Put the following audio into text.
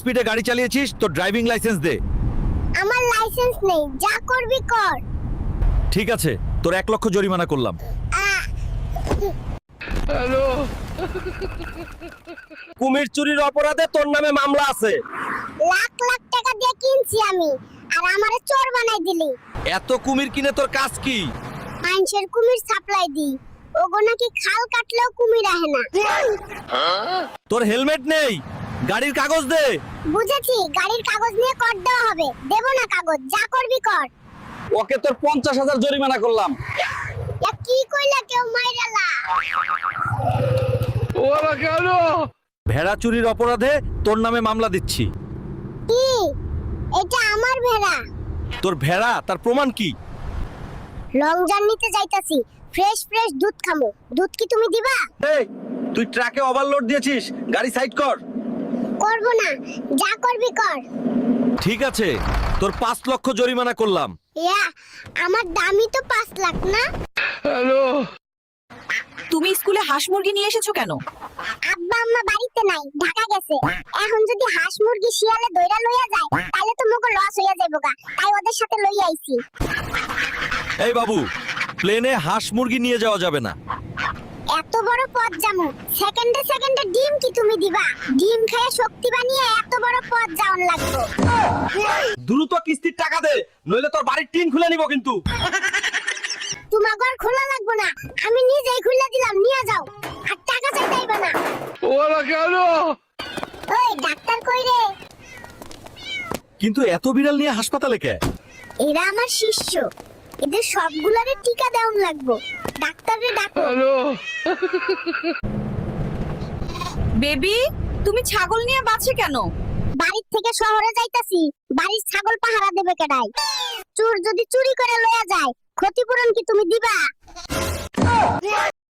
স্পিডে গাড়ি চালিয়েছিস, তোর ড্রাইভিং লাইসেন্স দে। আমার লাইসেন্স নেই, যা করবি কর। ঠিক আছে, তোর 1 লক্ষ জরিমানা করলাম। কুমির চুরির অপরাধে তোর নামে মামলা আছে। লাখ লাখ টাকা দিয়ে কিনছি আমি, আর আমারে চোর বানাই দিলি। এত কুমির কিনে তোর কাজ কি? মানুষের কুমির সাপ্লাই দি, ওগো নাকি খাল কাটলেও কুমির আহে না। তোর হেলমেট নেই, গাড়ির কাগজ দে। বুঝেছি, গাড়ির কাগজ নিয়ে কর দেওয়া হবে। দেব না কাগজ, যা করবি কর। ওকে তোর 50,000 জরিমানা করলাম। এ কি কইলা, কেউ মাইরালা? ভেড়া চুরির অপরাধে তোর নামে মামলা দিচ্ছি। কি? এটা আমার ভেড়া। তোর ভেড়া, তার প্রমাণ কি? লং জার্নিতে যাইতাছি, ফ্রেশ ফ্রেশ দুধ খামু। দুধ কি তুমি দিবা? এই তুই ট্রাকে ওভারলোড দিয়েছিস, গাড়ি সাইড কর। করব না, যা করবি কর। ঠিক আছে, তোর 5 লক্ষ জরিমানা করলাম। ইয়া, আমার দামই তো 5 লাখ না। তুমি স্কুলে হাঁস মুরগি নিয়ে এসেছো কেন? আব্বা আম্মা বাড়িতে নাই, ঢাকা গেছে। এখন যদি হাঁস মুরগি শিয়ালে দইরা লইয়া যায়, তাহলে তো মোগো লস হইয়া যাইবো গা। তাই ওদের সাথে লইয়া আইছি। এই বাবু, প্লেনে হাঁস মুরগি নিয়ে যাওয়া যাবে না। এত বড় পথ যামু, সেকেন্ডে সেকেন্ডে ডিম কি তুমি দিবা? ডিম খেয়ে শক্তি বানিয়ে এত বড় পথ যাওন লাগবো। দ্রুত কিস্তির টাকা দে, নইলে তোর বাড়ির টিন খুলে নিব কিন্তু। তোমার ঘর খোলা লাগবো না, আমি নিজেই খুলে দিলাম, নিয়ে যাও। আর টাকা চাইতাইবা না। ওই ডাক্তার কই রে? কিন্তু এত বিড়াল নিয়ে হাসপাতালে কে? এরা আমার শিষ্য, এদের সবগুলারে টিকা দেওন লাগবো। ডাক্তারে ডাকো। বেবি, তুমি ছাগল নিয়ে বাঁচে কেন? বাড়ির থেকে শহরে যাইতাছি, বাড়ির ছাগল পাহারা দেবে কেডাই? চোর যদি চুরি করে লয়া যায়, ক্ষতিপূরণ কি তুমি দিবা?